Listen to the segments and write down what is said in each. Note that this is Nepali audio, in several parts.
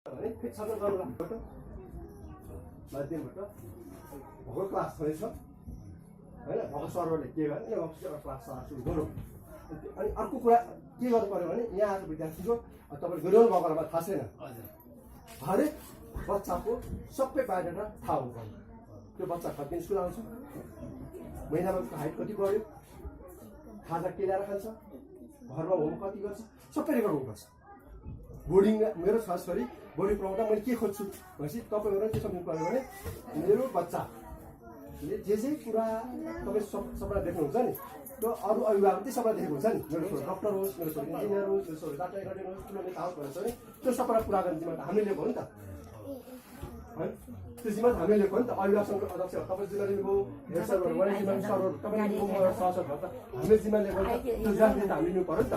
छात्र गर्नुबाट माध्यमबाट भर्खर क्लास छैछ होइन भर्खर सरहरूले के गर्ने क्लास सुरु गरौँ। अनि अर्को कुरा के गर्नु पऱ्यो भने यहाँ आज विद्यार्थीको तपाईँले गरिरहनु भएको थाहा छैन, हरेक बच्चाको सबै बायोडाटा थाहा हुनु पर्यो। त्यो बच्चा कति दिन स्कुल आउँछ, महिनामा उसको हाइट कति बढ्यो, खाजा के ल्याएर खान्छ, घरमा होमवर्क कति गर्छ, सबै रेकर्ड हुनुपर्छ। बोर्डिङ मेरो खास गरी बोर्डिङ पढाउँदा मैले के खोज्छु भनेपछि तपाईँहरू के सम्झिनु पऱ्यो भने मेरो बच्चाले जे कुरा तपाईँ सबैलाई देख्नुहुन्छ नि, त्यो अरू अभिभावक चाहिँ सबैलाई देखेको हुन्छ नि। मेरो छोरो डक्टर होस्, मेरो छोरो इन्जिनियर होस्, मेरो छोरो डाटा एकाडेमी होस्, ठुलो नेता होस् भनेर छ नि, त्यो सबैलाई पुरा गर्ने जिम्मा हामीले लिएको हो नि त है। त्यो जिम्मा हामीले लिएको हो नि त। अभिभावकसँग अध्यक्ष तपाईँ जिम्मा लिनुभयो, हेड सरहरू वडा जिम्मा सरहरू तपाईँले सहसर भन्छ हामीले जिम्मा लिएको नि त। त्यो जवाबदेही हामीले लिनु पऱ्यो नि त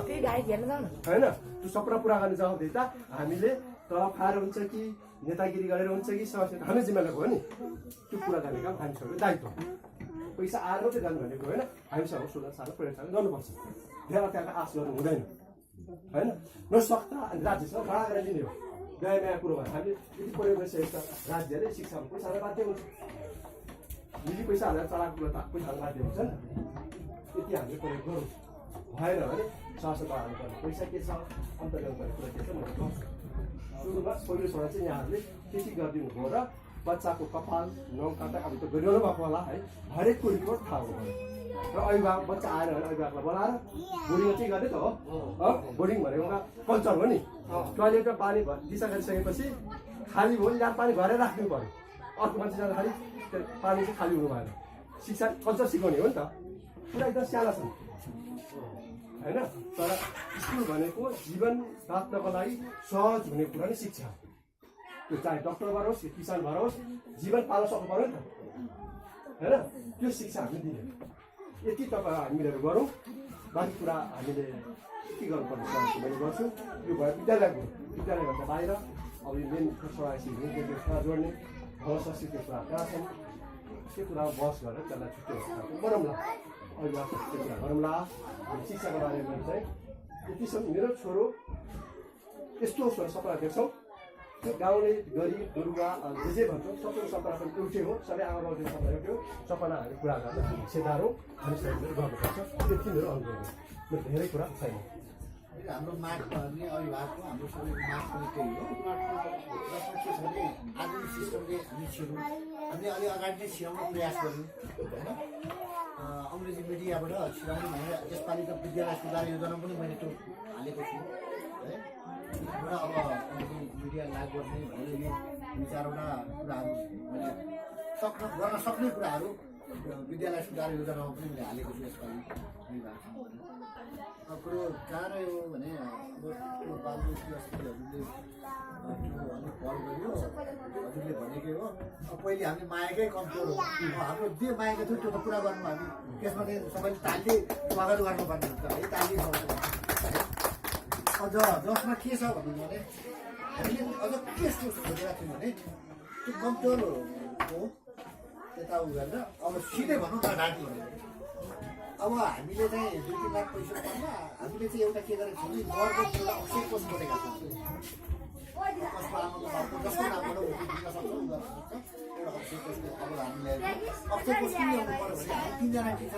होइन। त्यो सपना पुरा गर्ने जवाबदेही त हामीले तलब खाएर हुन्छ कि नेतागिरी गरेर हुन्छ कि समस्या हामीले जिम्मा लिएको हो नि। त्यो पुरा गर्ने काम हामीहरूको दायित्व। पैसा आएर मात्रै जानु भनेको होइन, हामीसँग 16 साल प्रयोगशाला गर्नुपर्छ। धेरै त्यहाँको आश गर्नु हुँदैन होइन। नसक्दा राज्यसँग भाडा गरेर लिने हो। नयाँ नयाँ कुरो भयो हामीले यति प्रयोग गरिसकेको छ, राज्यले शिक्षामा पैसा हाल्न बाध्य हुन्छ। निजी पैसा हालेर चलाएको कुरो त पैसा हाल्न बाध्य हुन्छ नि। यति हामीले प्रयोग गरौँ, भएन भने सहसता हाल्नुपर्ने पैसा के छ, अन्त ल्याउनुपर्ने कुरा के छ मैले भन्छु। सुरुमा पहिलो छोरा चाहिँ यहाँहरूले त्यति गरिदिनु भयो र बच्चाको कपाल नौकाटा अब त गरिरहनु भएको होला है, हरेकको रिपोर्ट थाहा हुनु र अभिभावक बच्चा आएर अभिभावकलाई बोलाएर बोर्डिङमा चाहिँ गर्ने त हो। बोर्डिङ भनेको एउटा कल्चर हो नि। टोइलेटमा पानी दिशा गरिसकेपछि खाली भयो, यहाँ पानी भरेर राख्नु पऱ्यो। अर्को मान्छे जाँदाखेरि त्यो पानी चाहिँ खाली हुनु भएन। शिक्षा कल्चर सिकाउने हो नि त। पुरा एकदम साना छन् होइन। तर स्कुल भनेको जीवन बाँच्नको लागि सहज हुने कुरा नै शिक्षा हो। त्यो चाहे डक्टर भएर होस्, किसान भएर होस्, जीवन पाल्न सक्नु पऱ्यो नि त होइन। त्यो शिक्षा हामीले दिने यति तपाईँ हामीले गरौँ। बाँकी कुरा हामीले के गर्नुपर्ने मैले गर्छु। यो भयो विद्यालयभन्दा बाहिर अब यो मेन कुरा जोड्ने भाव संस्कृतिको कुरा कहाँ छन् त्यो कुरा बहस गरेर त्यसलाई छुट्टै गरौँला। अभिभावक त्यो कुरा गरौँला। शिक्षाको बारेमा चाहिँ यतिसम्म मेरो छोरो यस्तो होस् भनेर सपना देख्छौँ। त्यो गाउँले गरिब गुरुवा जे भन्छौँ सबैको सपना पनि एउटै हो। सबै आमा बाउको सपना एउटै हो। सपना हामी पुरा गर्न हिस्सेदार हो, हामी सबैले गर्नुपर्छ। त्यति मेरो अनुभव हो। मेरो धेरै कुरा छैन। हाम्रो माग गर्ने अभिभावकको हाम्रो सबैको माग पनि त्यही हो। जसमा के छ भने आधुनिक सिस्टमले हामी छिर्नु, हामीले अलि अगाडि नै छिराउन प्रयास गर्यौँ होइन। अङ्ग्रेजी मिडियाबाट छिराउनु भनेर यसपालि त विद्यालय सुधार योजना पनि मैले त्यो हालेको छु है। र अब अङ्ग्रेजी मिडिया लागु गर्ने भनेर यो 2-4वटा कुराहरू मैले गर्न सक्ने कुराहरू विद्यालय सुधार योजनामा पनि मैले हालेको छु यसपालि कुरो कहाँ रह्यो भने अब त्यो बालबुद्धि अस्तिहरूले अलिक पहल गर्यो हजुरले भनेकै हो। अब पहिले हामीले मायाकै कमजोर हो, हाम्रो जे मायाको थियो त्यो त पुरा गर्नु हामी त्यसमा चाहिँ सबैले ताली स्वागत गर्नुपर्ने हुन्छ है। ताली अझ जसमा के छ भन्नु भने हामीले अझ के खोजेका थियौँ भने त्यो कमजोर हो यता उ गरेर अब सिधै भनौँ न डाँटी भनेर। अब हामीले चाहिँ 2-3 लाख पैसा पर्दा हामीले चाहिँ एउटा के गरेको छौँ भने गभर्मेन्ट एउटा अक्षय कोष खोलेका छौँ। कसको आमाको बाबुको जसको नामबाट दिन सक्छौँ एउटा अक्षय कोषको अब हामीले अक्षय कोष किन ल्याउनु पऱ्यो भने 3जना टिचर